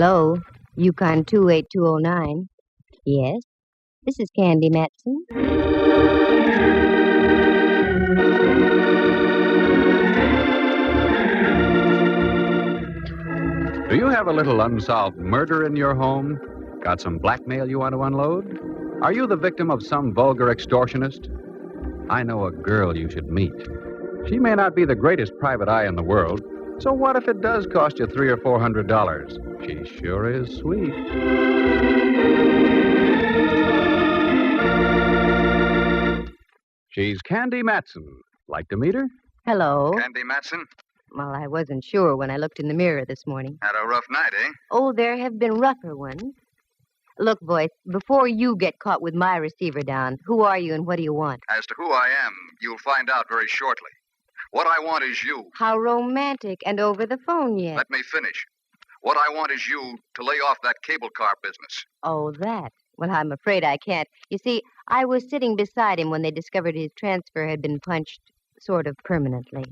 Hello, YUkon 28209. Yes, this is Candy Matson. Do you have a little unsolved murder in your home? Got some blackmail you want to unload? Are you the victim of some vulgar extortionist? I know a girl you should meet. She may not be the greatest private eye in the world, so what if it does cost you $300 or $400? She sure is sweet. She's Candy Matson. Like to meet her? Hello. Candy Matson? Well, I wasn't sure when I looked in the mirror this morning. Had a rough night, eh? Oh, there have been rougher ones. Look, Voice, before you get caught with my receiver down, who are you and what do you want? As to who I am, you'll find out very shortly. What I want is you. How romantic, and over the phone yet. Let me finish. What I want is you to lay off that cable car business. Oh, that. Well, I'm afraid I can't. You see, I was sitting beside him when they discovered his transfer had been punched sort of permanently.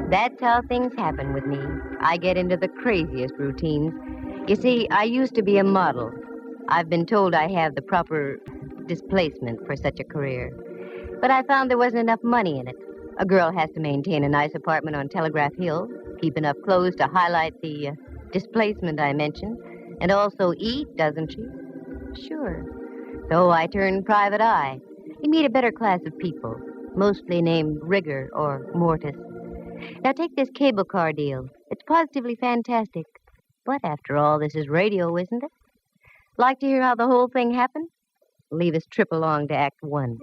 That's how things happen with me. I get into the craziest routines. You see, I used to be a model. I've been told I have the proper displacement for such a career. But I found there wasn't enough money in it. A girl has to maintain a nice apartment on Telegraph Hill, keep enough clothes to highlight the displacement I mentioned, and also eat, doesn't she? Sure. So I turned private eye. You meet a better class of people, mostly named Rigger or Mortis. Now take this cable car deal. It's positively fantastic. But after all, this is radio, isn't it? Like to hear how the whole thing happened? Leave us trip along to Act 1.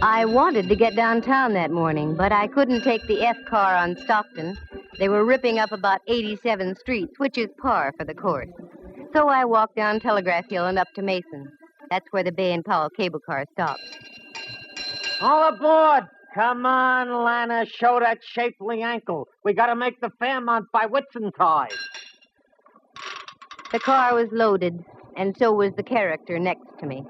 I wanted to get downtown that morning, but I couldn't take the F car on Stockton. They were ripping up about 87th Street, which is par for the course. So I walked down Telegraph Hill and up to Mason. That's where the Bay and Powell cable car stops. All aboard! Come on, Lana, show that shapely ankle. We gotta make the Fairmont by Whitsuntide. The car was loaded, and so was the character next to me.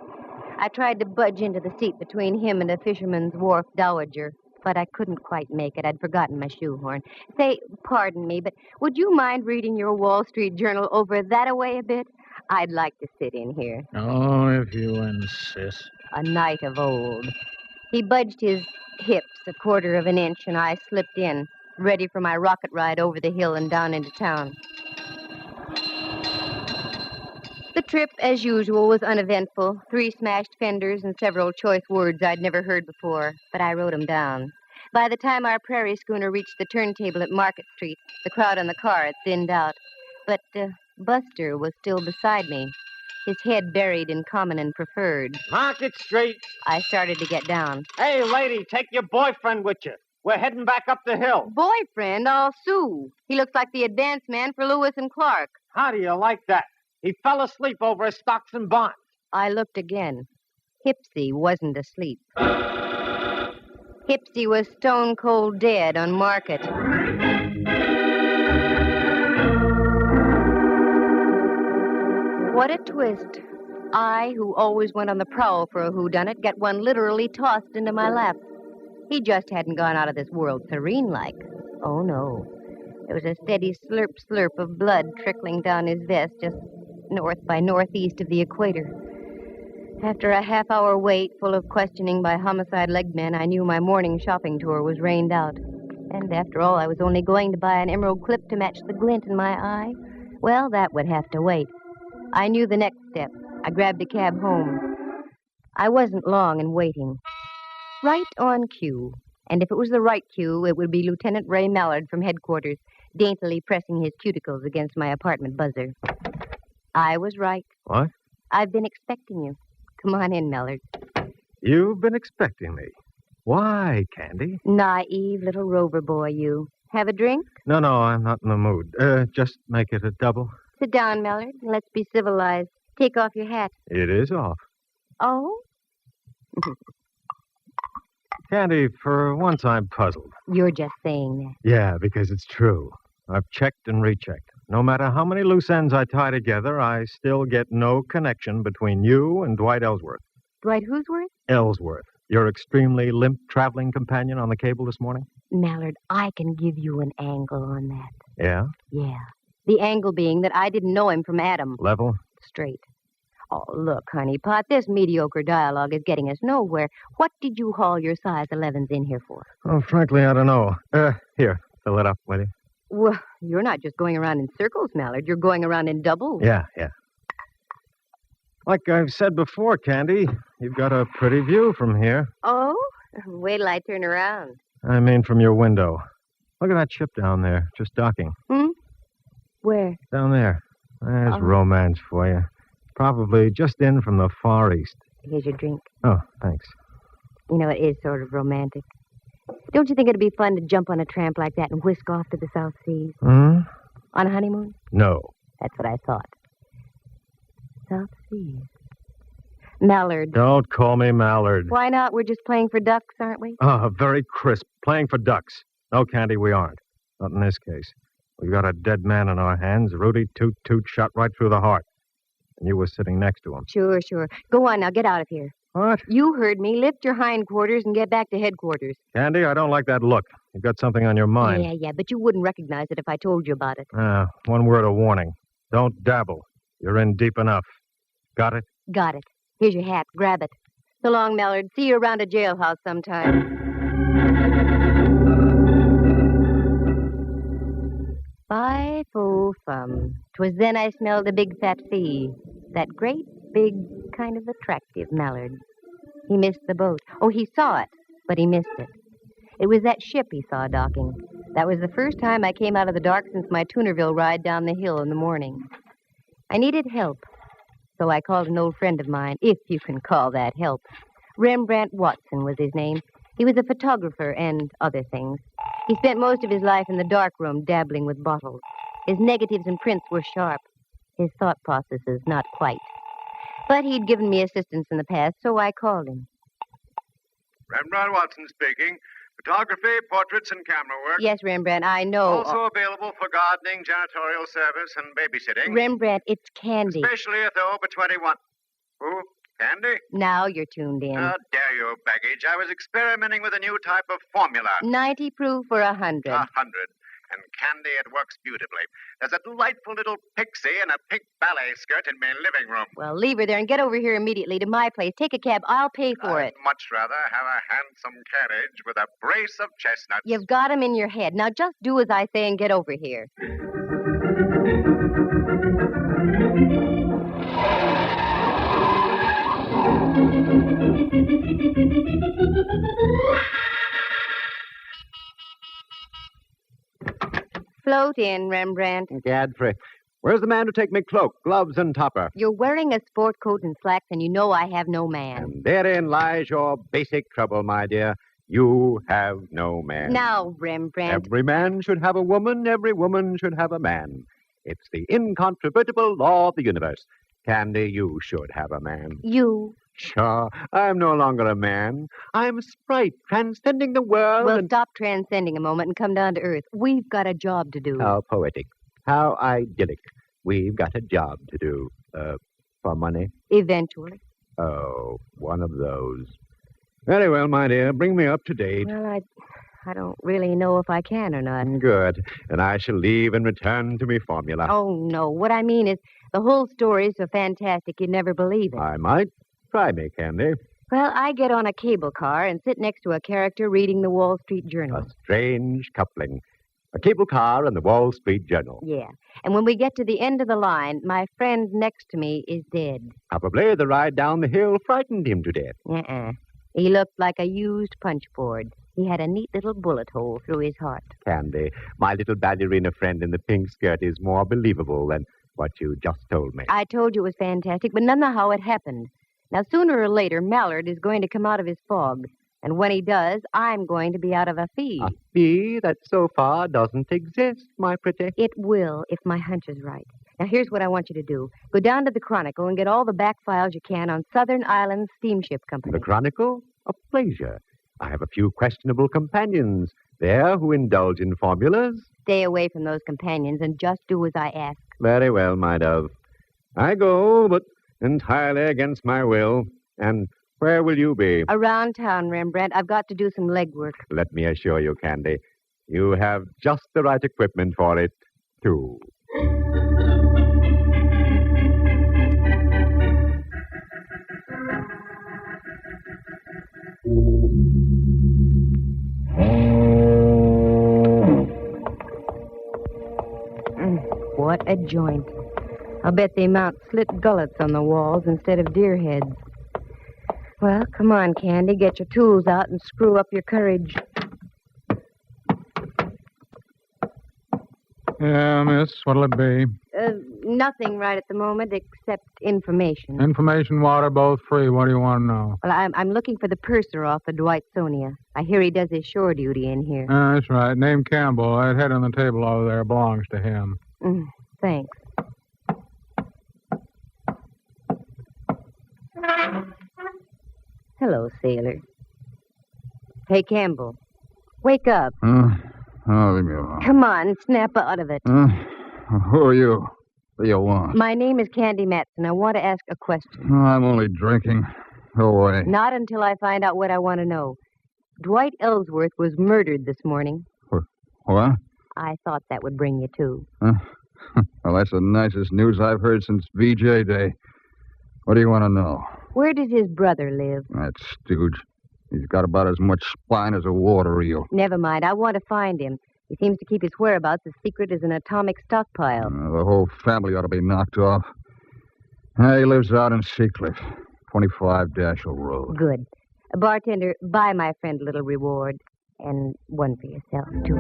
I tried to budge into the seat between him and a Fisherman's Wharf dowager, but I couldn't quite make it. I'd forgotten my shoehorn. Say, pardon me, but would you mind reading your Wall Street Journal over that-a-way a bit? I'd like to sit in here. Oh, if you insist. A knight of old. He budged his hips a quarter of an inch, and I slipped in, ready for my rocket ride over the hill and down into town. The trip, as usual, was uneventful. 3 smashed fenders and several choice words I'd never heard before, but I wrote them down. By the time our prairie schooner reached the turntable at Market Street, the crowd on the car had thinned out. But Buster was still beside me, his head buried in common and preferred. Market Street. I started to get down. Hey, lady, take your boyfriend with you. We're heading back up the hill. Boyfriend? I'll sue. He looks like the advance man for Lewis and Clark. How do you like that? He fell asleep over his stocks and bonds. I looked again. Hipsy wasn't asleep. Hipsy was stone cold dead on Market. What a twist. I, who always went on the prowl for a whodunit, get one literally tossed into my lap. He just hadn't gone out of this world serene-like. Oh, no. There was a steady slurp of blood trickling down his vest just north by northeast of the equator. After a half-hour wait full of questioning by homicide legmen, I knew my morning shopping tour was rained out. And after all, I was only going to buy an emerald clip to match the glint in my eye. Well, that would have to wait. I knew the next step. I grabbed a cab home. I wasn't long in waiting. Right on cue. And if it was the right cue, it would be Lieutenant Ray Mallard from headquarters, daintily pressing his cuticles against my apartment buzzer. I was right. What? I've been expecting you. Come on in, Mallard. You've been expecting me. Why, Candy? Naive little rover boy, you. Have a drink? No, I'm not in the mood. Just make it a double. Sit down, Mallard, and let's be civilized. Take off your hat. It is off. Oh? Candy, for once I'm puzzled. You're just saying that. Yeah, because it's true. I've checked and rechecked. No matter how many loose ends I tie together, I still get no connection between you and Dwight Ellsworth. Dwight Who'sworth? Ellsworth, your extremely limp traveling companion on the cable this morning? Mallard, I can give you an angle on that. Yeah? Yeah. The angle being that I didn't know him from Adam. Level? Straight. Oh, look, honeypot, this mediocre dialogue is getting us nowhere. What did you haul your size 11s in here for? Oh, frankly, I don't know. Here, fill it up, will you? Well, you're not just going around in circles, Mallard. You're going around in doubles. Yeah. Like I've said before, Candy, you've got a pretty view from here. Oh? Wait till I turn around. I mean from your window. Look at that ship down there, just docking. Where? Down there. There's romance for you. Probably just in from the Far East. Here's your drink. Oh, thanks. You know, it is sort of romantic. Don't you think it'd be fun to jump on a tramp like that and whisk off to the South Seas? Hmm? On a honeymoon? No. That's what I thought. South Seas. Mallard. Don't call me Mallard. Why not? We're just playing for ducks, aren't we? Oh, very crisp. Playing for ducks. No, Candy, we aren't. Not in this case. We've got a dead man in our hands. Rudy Toot shot right through the heart. And you were sitting next to him. Sure. Go on now. Get out of here. What? You heard me. Lift your hindquarters and get back to headquarters. Candy, I don't like that look. You've got something on your mind. Yeah, but you wouldn't recognize it if I told you about it. One word of warning. Don't dabble. You're in deep enough. Got it? Got it. Here's your hat. Grab it. So long, Mallard. See you around a jailhouse sometime. Fie-fo-fum. 'Twas then I smelled a big fat fee. That great, big, kind of attractive Mallard. He missed the boat. Oh, he saw it, but he missed it. It was that ship he saw docking. That was the first time I came out of the dark since my Tunerville ride down the hill in the morning. I needed help, so I called an old friend of mine, if you can call that help. Rembrandt Watson was his name. He was a photographer and other things. He spent most of his life in the darkroom dabbling with bottles. His negatives and prints were sharp. His thought processes not quite. But he'd given me assistance in the past, so I called him. Rembrandt Watson speaking. Photography, portraits, and camera work. Yes, Rembrandt, I know. Also available for gardening, janitorial service, and babysitting. Rembrandt, it's Candy. Especially if they're over 21. Who? Candy? Now you're tuned in. How dare you, baggage. I was experimenting with a new type of formula. 90 proof for 100. 100. And Candy, it works beautifully. There's a delightful little pixie in a pink ballet skirt in my living room. Well, leave her there and get over here immediately to my place. Take a cab. I'll pay for it. I'd much rather have a handsome carriage with a brace of chestnuts. You've got 'em in your head. Now just do as I say and get over here. Float in, Rembrandt. Gadfrey. Where's the man to take me cloak, gloves, and topper? You're wearing a sport coat and slacks, and you know I have no man. And therein lies your basic trouble, my dear. You have no man. Now, Rembrandt. Every man should have a woman. Every woman should have a man. It's the incontrovertible law of the universe. Candy, you should have a man. You. Sure. I'm no longer a man. I'm a sprite transcending the world. Well, stop transcending a moment and come down to earth. We've got a job to do. How poetic. How idyllic. We've got a job to do. For money? Eventually. Oh, one of those. Very well, my dear. Bring me up to date. Well, I don't really know if I can or not. Good. And I shall leave and return to me formula. Oh, no. What I mean is, the whole story's so fantastic you'd never believe it. I might. Try me, Candy. Well, I get on a cable car and sit next to a character reading the Wall Street Journal. A strange coupling. A cable car and the Wall Street Journal. Yeah. And when we get to the end of the line, my friend next to me is dead. Probably the ride down the hill frightened him to death. He looked like a used punch board. He had a neat little bullet hole through his heart. Candy, my little ballerina friend in the pink skirt is more believable than what you just told me. I told you it was fantastic, but none of how it happened. Now, sooner or later, Mallard is going to come out of his fog. And when he does, I'm going to be out of a fee. A fee that so far doesn't exist, my pretty. It will, if my hunch is right. Now, here's what I want you to do. Go down to the Chronicle and get all the back files you can on Southern Islands Steamship Company. The Chronicle? A pleasure. I have a few questionable companions. there who indulge in formulas. Stay away from those companions and just do as I ask. Very well, my dove. I go, but entirely against my will. And where will you be? Around town, Rembrandt. I've got to do some legwork. Let me assure you, Candy, you have just the right equipment for it, too. What a joint. I'll bet they mount slit gullets on the walls instead of deer heads. Well, come on, Candy. Get your tools out and screw up your courage. Yeah, miss, what'll it be? Nothing right at the moment except information. Information, water, both free. What do you want to know? Well, I'm looking for the purser off the Dwightsonia. I hear he does his shore duty in here. That's right. Name Campbell. That head on the table over there belongs to him. Thanks. Hello, sailor. Hey, Campbell. Wake up. Oh, leave me alone. Come on, snap out of it. Who are you? What do you want? My name is Candy Matson. I want to ask a question. I'm only drinking. Go away. Not until I find out what I want to know. Dwight Ellsworth was murdered this morning. What? I thought that would bring you to. Well, that's the nicest news I've heard since VJ Day. What do you want to know? Where does his brother live? That stooge. He's got about as much spine as a water eel. Never mind. I want to find him. He seems to keep his whereabouts as secret as an atomic stockpile. The whole family ought to be knocked off. He lives out in Seacliff, 25 Dashiell Road. Good. Bartender, buy my friend a little reward. And one for yourself, too.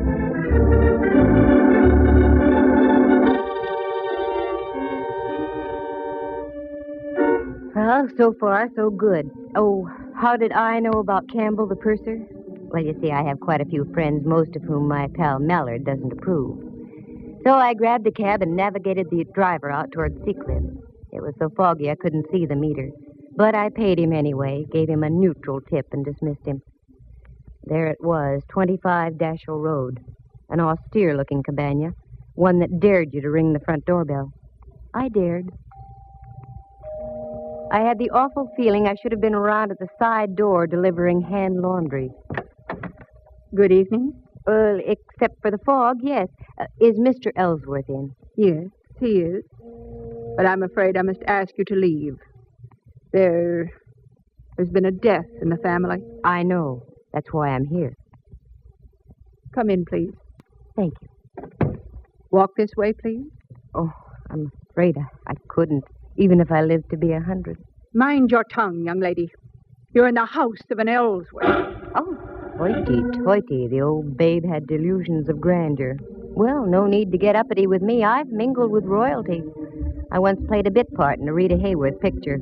Well, so far, so good. Oh, how did I know about Campbell, the purser? Well, you see, I have quite a few friends, most of whom my pal Mallard doesn't approve. So I grabbed a cab and navigated the driver out toward Seacliff. It was so foggy I couldn't see the meter. But I paid him anyway, gave him a neutral tip, and dismissed him. There it was, 25 Dashiell Road. An austere-looking cabana, one that dared you to ring the front doorbell. I dared. I had the awful feeling I should have been around at the side door delivering hand laundry. Good evening. Except for the fog, yes. Is Mr. Ellsworth in? Yes, he is. But I'm afraid I must ask you to leave. There's been a death in the family. I know. That's why I'm here. Come in, please. Thank you. Walk this way, please. Oh, I'm afraid I couldn't, even if I lived to be 100. Mind your tongue, young lady. You're in the house of an Ellsworth. Oh, hoity-toity. The old babe had delusions of grandeur. Well, no need to get uppity with me. I've mingled with royalty. I once played a bit part in a Rita Hayworth picture.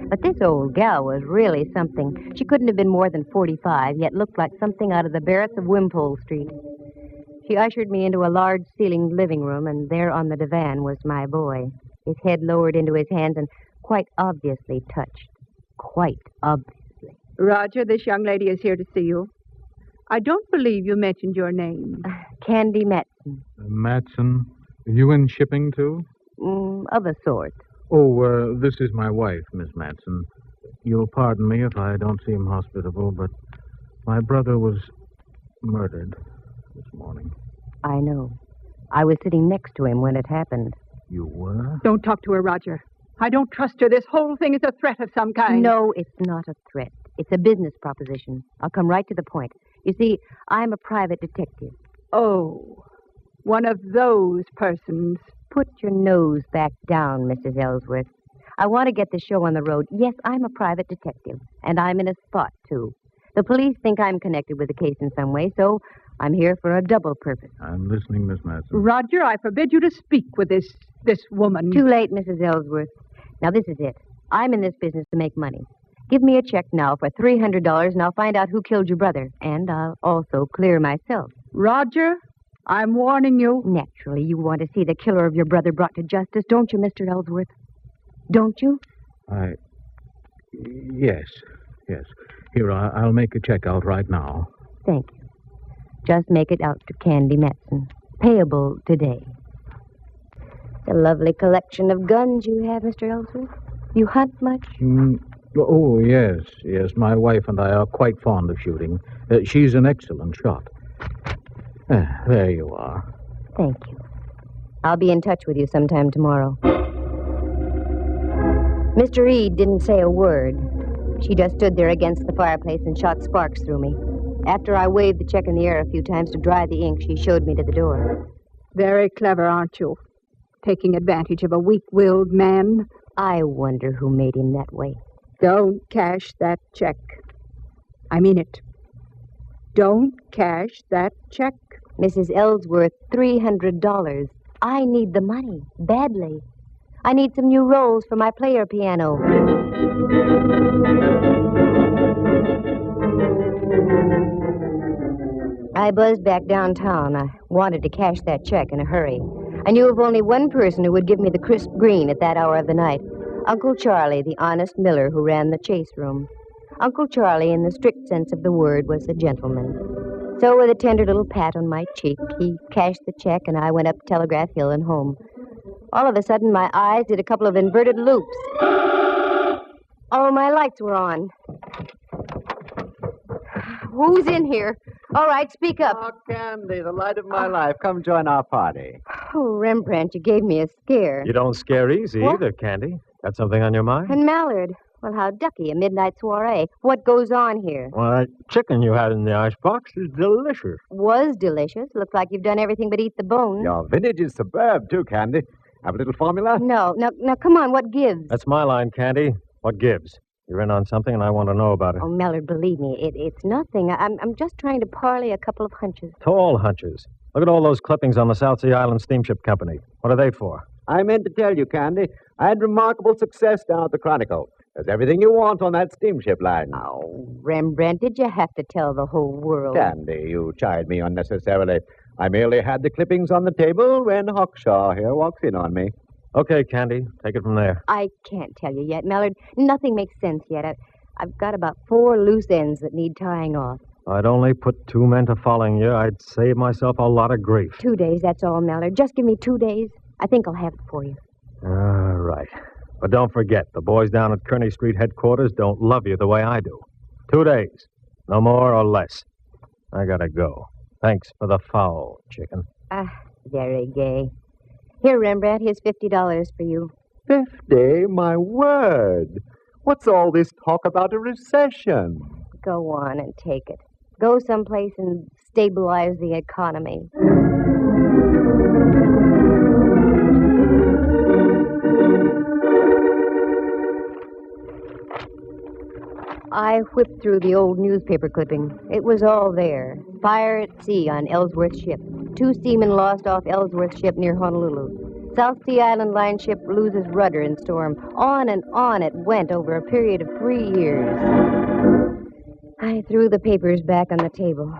But this old gal was really something. She couldn't have been more than 45, yet looked like something out of the Barretts of Wimpole Street. She ushered me into a large-ceilinged living room, and there on the divan was my boy, his head lowered into his hands and quite obviously touched. Quite obviously. Roger, this young lady is here to see you. I don't believe you mentioned your name. Candy Matson. Matson? Are you in shipping, too? Of a sort. Oh, this is my wife, Miss Matson. You'll pardon me if I don't seem hospitable, but my brother was murdered this morning. I know. I was sitting next to him when it happened. You were? Don't talk to her, Roger. I don't trust her. This whole thing is a threat of some kind. No, it's not a threat. It's a business proposition. I'll come right to the point. You see, I'm a private detective. Oh, one of those persons. Put your nose back down, Mrs. Ellsworth. I want to get the show on the road. Yes, I'm a private detective, and I'm in a spot, too. The police think I'm connected with the case in some way, so I'm here for a double purpose. I'm listening, Miss Matson. Roger, I forbid you to speak with this woman. Too late, Mrs. Ellsworth. Now, this is it. I'm in this business to make money. Give me a check now for $300, and I'll find out who killed your brother. And I'll also clear myself. Roger, I'm warning you. Naturally, you want to see the killer of your brother brought to justice, don't you, Mr. Ellsworth? Don't you? Yes. Here, I'll make a check out right now. Thank you. Just make it out to Candy Matson. Payable today. A lovely collection of guns you have, Mr. Ellsworth. You hunt much? Oh, yes. Yes, my wife and I are quite fond of shooting. She's an excellent shot. There you are. Thank you. I'll be in touch with you sometime tomorrow. Mr. Reed didn't say a word. She just stood there against the fireplace and shot sparks through me. After I waved the check in the air a few times to dry the ink, she showed me to the door. Very clever, aren't you? Taking advantage of a weak-willed man. I wonder who made him that way. Don't cash that check. I mean it. Don't cash that check. Mrs. Ellsworth, $300. I need the money, badly. I need some new rolls for my player piano. I buzzed back downtown. I wanted to cash that check in a hurry. I knew of only one person who would give me the crisp green at that hour of the night. Uncle Charlie, the honest miller who ran the chase room. Uncle Charlie, in the strict sense of the word, was a gentleman. So with a tender little pat on my cheek, he cashed the check, and I went up Telegraph Hill and home. All of a sudden, my eyes did a couple of inverted loops. Oh, my lights were on. Who's in here? All right, speak up. Oh, Candy, the light of my life. Come join our party. Oh, Rembrandt, you gave me a scare. You don't scare easy What? either, Candy. Got something on your mind? And Mallard. Well, how ducky, a midnight soiree. What goes on here? Well, that chicken you had in the icebox is delicious. Was delicious. Looks like you've done everything but eat the bones. Your vintage is superb, too, Candy. Have a little formula? No, now, come on, what gives? That's my line, Candy. What gives? You're in on something, and I want to know about it. Oh, Mallard, believe me, it's nothing. I'm just trying to parlay a couple of hunches. Tall hunches. Look at all those clippings on the South Sea Island Steamship Company. What are they for? I meant to tell you, Candy, I had remarkable success down at the Chronicle. There's everything you want on that steamship line. Oh, Rembrandt, did you have to tell the whole world? Candy, you chide me unnecessarily. I merely had the clippings on the table when Hawkshaw here walks in on me. Okay, Candy, take it from there. I can't tell you yet, Mallard. Nothing makes sense yet. I've got about 4 loose ends that need tying off. If I'd only put 2 men to following you, I'd save myself a lot of grief. 2 days, that's all, Mallard. Just give me 2 days. I think I'll have it for you. All right. But don't forget, the boys down at Kearney Street headquarters don't love you the way I do. 2 days. No more or less. I gotta go. Thanks for the fowl, chicken. Very gay. Here, Rembrandt, here's $50 for you. 50? My word. What's all this talk about a recession? Go on and take it. Go someplace and stabilize the economy. I whipped through the old newspaper clipping. It was all there. Fire at sea on Ellsworth's ship. 2 seamen lost off Ellsworth's ship near Honolulu. South Sea Island line ship loses rudder in storm. On and on it went over a period of 3 years. I threw the papers back on the table.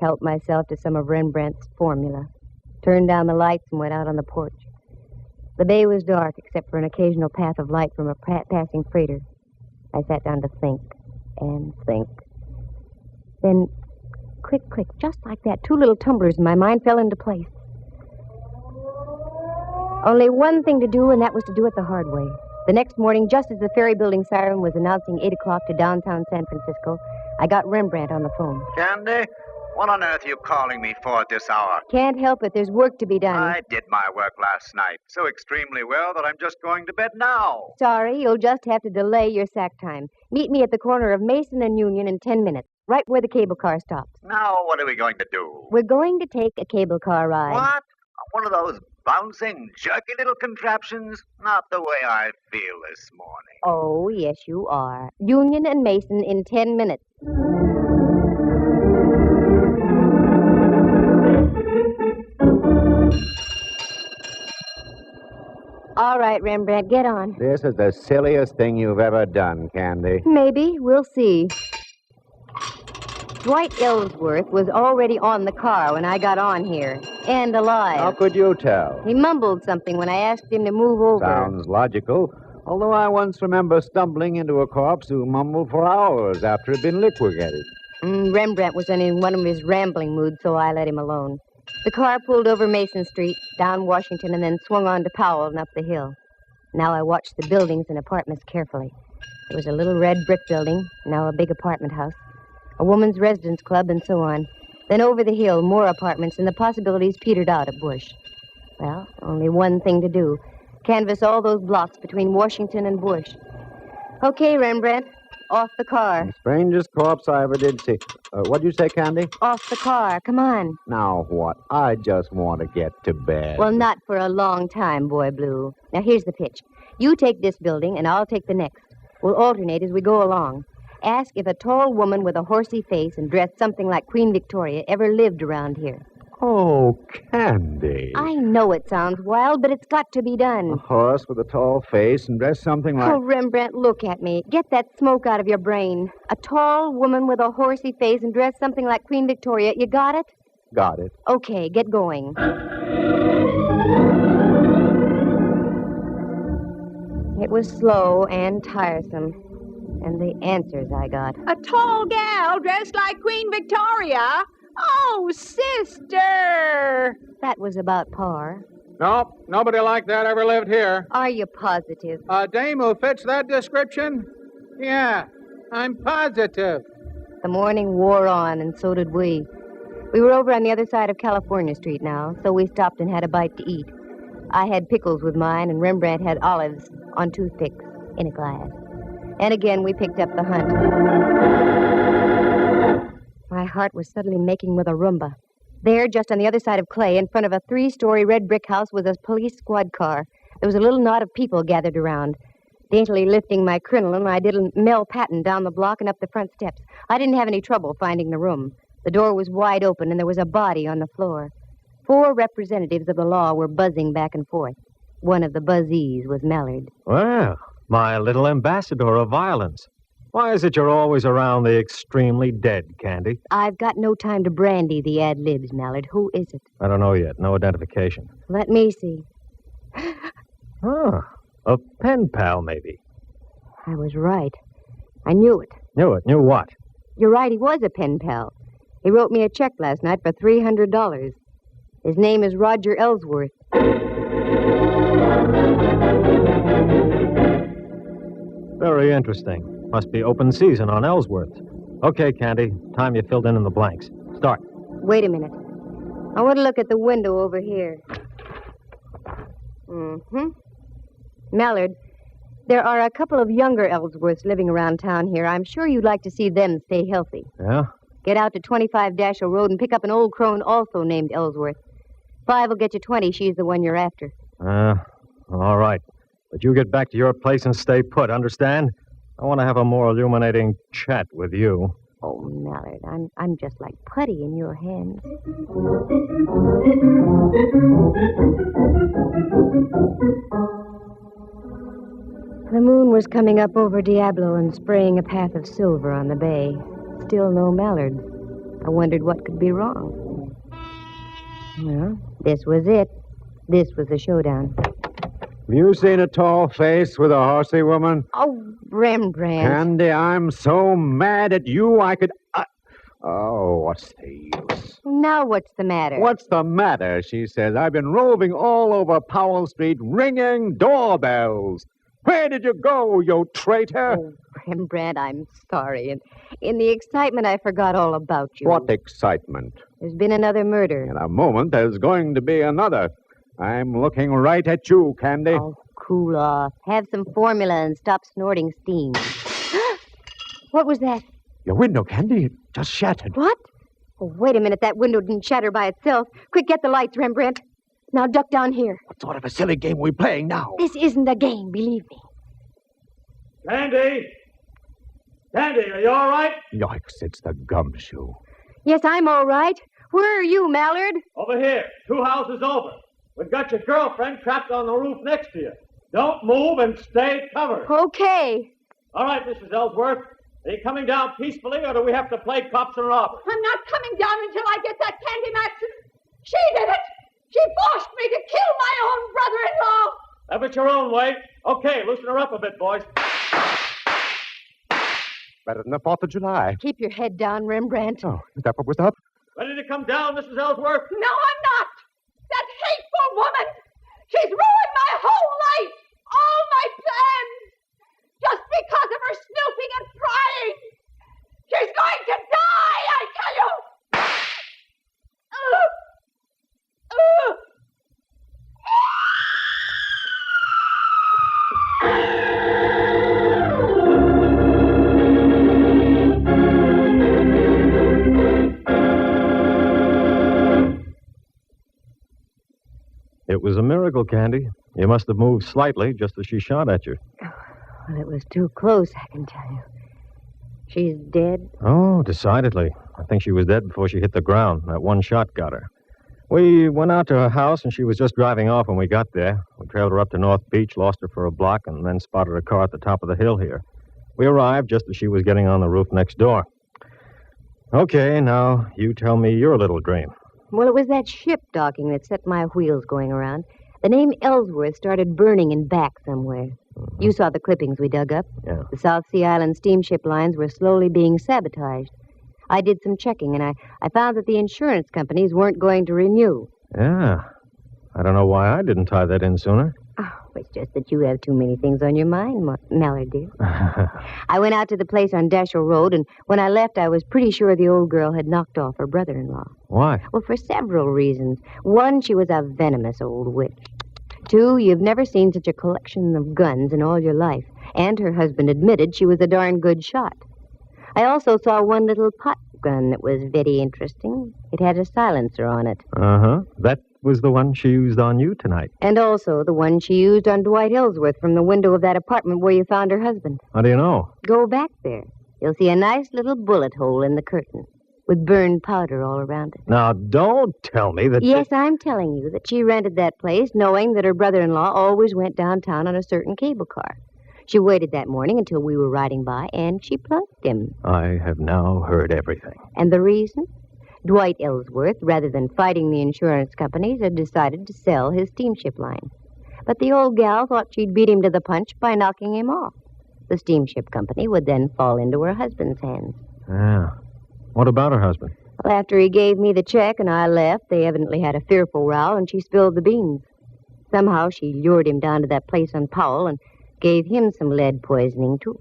Helped myself to some of Rembrandt's formula. Turned down the lights and went out on the porch. The bay was dark except for an occasional path of light from a passing freighter. I sat down to think and think. Then, click, just like that, 2 little tumblers in my mind fell into place. Only one thing to do, and that was to do it the hard way. The next morning, just as the ferry building siren was announcing 8 o'clock to downtown San Francisco, I got Rembrandt on the phone. Candy, what on earth are you calling me for at this hour? Can't help it. There's work to be done. I did my work last night so extremely well that I'm just going to bed now. Sorry, you'll just have to delay your sack time. Meet me at the corner of Mason and Union in 10 minutes, right where the cable car stops. Now, what are we going to do? We're going to take a cable car ride. What? One of those bouncing, jerky little contraptions? Not the way I feel this morning. Oh, yes, you are. Union and Mason in 10 minutes. All right, Rembrandt, get on. This is the silliest thing you've ever done, Candy. Maybe. We'll see. Dwight Ellsworth was already on the car when I got on here, and alive. How could you tell? He mumbled something when I asked him to move over. Sounds logical. Although I once remember stumbling into a corpse who mumbled for hours after it had been liquidated. Rembrandt was in one of his rambling moods, so I let him alone. The car pulled over Mason Street, down Washington, and then swung on to Powell and up the hill. Now I watched the buildings and apartments carefully. There was a little red brick building, now a big apartment house, a woman's residence club, and so on. Then over the hill, more apartments, and the possibilities petered out at Bush. Well, only one thing to do. Canvass all those blocks between Washington and Bush. Okay, Rembrandt. Off the car. Strangest corpse I ever did see. What'd you say, Candy? Off the car. Come on. Now what? I just want to get to bed. Well, not for a long time, Boy Blue. Now, here's the pitch. You take this building, and I'll take the next. We'll alternate as we go along. Ask if a tall woman with a horsey face and dressed something like Queen Victoria ever lived around here. Oh, Candy. I know it sounds wild, but it's got to be done. A horse with a tall face and dressed something like... Oh, Rembrandt, look at me. Get that smoke out of your brain. A tall woman with a horsey face and dressed something like Queen Victoria. You got it? Got it. Okay, get going. It was slow and tiresome. And the answers I got. A tall gal dressed like Queen Victoria? Oh, sister! That was about par. Nope, nobody like that ever lived here. Are you positive? A dame who fits that description? Yeah, I'm positive. The morning wore on, and so did we. We were over on the other side of California Street now, so we stopped and had a bite to eat. I had pickles with mine, and Rembrandt had olives on toothpicks in a glass. And again, we picked up the hunt. My heart was suddenly making with a rumba. There, just on the other side of Clay, in front of a 3-story red brick house, was a police squad car. There was a little knot of people gathered around. Daintily lifting my crinoline, I did a Mel Patton down the block and up the front steps. I didn't have any trouble finding the room. The door was wide open, and there was a body on the floor. 4 representatives of the law were buzzing back and forth. One of the buzzees was Mallard. Well, my little ambassador of violence. Why is it you're always around the extremely dead, Candy? I've got no time to brandy the ad-libs, Mallard. Who is it? I don't know yet. No identification. Let me see. Oh, a pen pal, maybe. I was right. I knew it. Knew it? Knew what? You're right, he was a pen pal. He wrote me a check last night for $300. His name is Roger Ellsworth. Very interesting. Must be open season on Ellsworth. Okay, Candy. Time you filled in the blanks. Start. Wait a minute. I want to look at the window over here. Mallard, there are a couple of younger Ellsworths living around town here. I'm sure you'd like to see them stay healthy. Yeah? Get out to 25 Dashiell Road and pick up an old crone also named Ellsworth. 5 will get you 20. She's the one you're after. All right. But you get back to your place and stay put, understand? I want to have a more illuminating chat with you. Oh, Mallard, I'm just like putty in your hands. The moon was coming up over Diablo and spraying a path of silver on the bay. Still no Mallard. I wondered what could be wrong. Well, this was it. This was the showdown. Have you seen a tall face with a horsey woman? Oh, Rembrandt. Candy, I'm so mad at you, I could... Oh, what's the use? Now what's the matter? What's the matter, she says. I've been roving all over Powell Street, ringing doorbells. Where did you go, you traitor? Oh, Rembrandt, I'm sorry. And in the excitement, I forgot all about you. What excitement? There's been another murder. In a moment, there's going to be another. I'm looking right at you, Candy. Oh, cool off. Have some formula and stop snorting steam. What was that? Your window, Candy. It just shattered. What? Oh, wait a minute. That window didn't shatter by itself. Quick, get the lights, Rembrandt. Now duck down here. What sort of a silly game are we playing now? This isn't a game, believe me. Candy! Candy, are you all right? Yikes, it's the gumshoe. Yes, I'm all right. Where are you, Mallard? Over here. 2 houses over. We've got your girlfriend trapped on the roof next to you. Don't move and stay covered. Okay. All right, Mrs. Ellsworth. Are you coming down peacefully, or do we have to play cops and robbers? I'm not coming down until I get that Candy Matson. She did it. She forced me to kill my own brother-in-law. Have it your own way. Okay, loosen her up a bit, boys. Better than the 4th of July. Keep your head down, Rembrandt. Oh, is that what was up? Ready to come down, Mrs. Ellsworth? No, I'm not! That hateful woman! She's ruined my whole life! All my plans! Just because of her snooping and prying! She's going to die, I tell you! It was a miracle, Candy. You must have moved slightly just as she shot at you. Well, it was too close, I can tell you. She's dead? Oh, decidedly. I think she was dead before she hit the ground. That one shot got her. We went out to her house, and she was just driving off when we got there. We trailed her up to North Beach, lost her for a block, and then spotted her car at the top of the hill here. We arrived just as she was getting on the roof next door. Okay, now you tell me your little dream. Well, it was that ship docking that set my wheels going around. The name Ellsworth started burning in back somewhere. You saw the clippings we dug up. Yeah. The South Sea Island steamship lines were slowly being sabotaged. I did some checking, and I found that the insurance companies weren't going to renew. Yeah. I don't know why I didn't tie that in sooner. Oh, it's just that you have too many things on your mind, Mallard, dear. I went out to the place on Dashiell Road, and when I left, I was pretty sure the old girl had knocked off her brother-in-law. Why? Well, for several reasons. One, she was a venomous old witch. Two, you've never seen such a collection of guns in all your life. And her husband admitted she was a darn good shot. I also saw one little pot gun that was very interesting. It had a silencer on it. Uh-huh. That was the one she used on you tonight. And also the one she used on Dwight Ellsworth from the window of that apartment where you found her husband. How do you know? Go back there. You'll see a nice little bullet hole in the curtain with burned powder all around it. Now, don't tell me that... Yes, I'm telling you that she rented that place knowing that her brother-in-law always went downtown on a certain cable car. She waited that morning until we were riding by, and she plugged him. I have now heard everything. And the reason? Dwight Ellsworth, rather than fighting the insurance companies, had decided to sell his steamship line. But the old gal thought she'd beat him to the punch by knocking him off. The steamship company would then fall into her husband's hands. Yeah. What about her husband? Well, after he gave me the check and I left, they evidently had a fearful row, and she spilled the beans. Somehow she lured him down to that place on Powell and gave him some lead poisoning, too.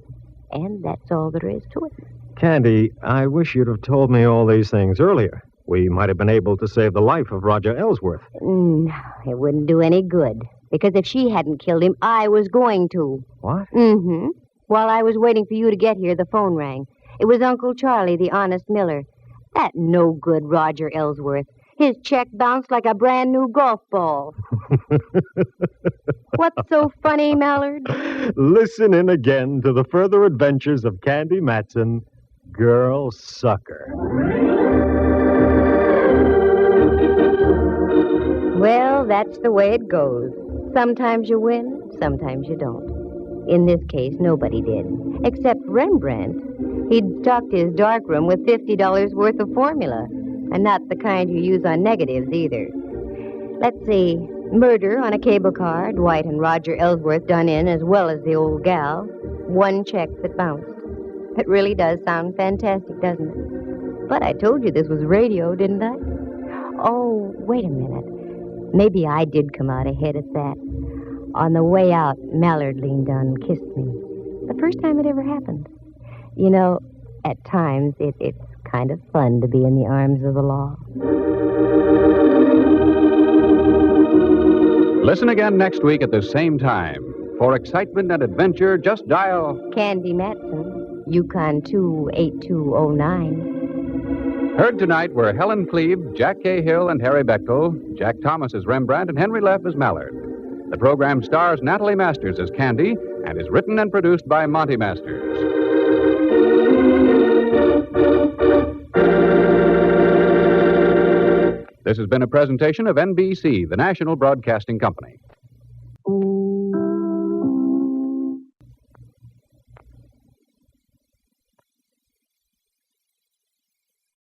And that's all there is to it. Candy, I wish you'd have told me all these things earlier. We might have been able to save the life of Roger Ellsworth. No, it wouldn't do any good. Because if she hadn't killed him, I was going to. What? Mm-hmm. While I was waiting for you to get here, the phone rang. It was Uncle Charlie, the honest miller. That no-good Roger Ellsworth. His check bounced like a brand-new golf ball. What's so funny, Mallard? Listen in again to the further adventures of Candy Matson, Girl Sucker. Well, that's the way it goes. Sometimes you win, sometimes you don't. In this case, nobody did, except Rembrandt. He'd stocked his darkroom with $50 worth of formula, and not the kind you use on negatives either. Let's see. Murder on a cable car, Dwight and Roger Ellsworth done in as well as the old gal. One check that bounced. It really does sound fantastic, doesn't it? But I told you this was radio, didn't I? Oh, wait a minute. Maybe I did come out ahead at that. On the way out, Mallard leaned down and kissed me. The first time it ever happened. You know, at times, it's kind of fun to be in the arms of the law. Listen again next week at the same time. For excitement and adventure, just dial... Candy Matson, YUkon 28209. Heard tonight were Helen Cleve, Jack Cahill, and Harry Bechtel, Jack Thomas as Rembrandt, and Henry Leff as Mallard. The program stars Natalie Masters as Candy and is written and produced by Monty Masters. This has been a presentation of NBC, the national broadcasting company. Ooh.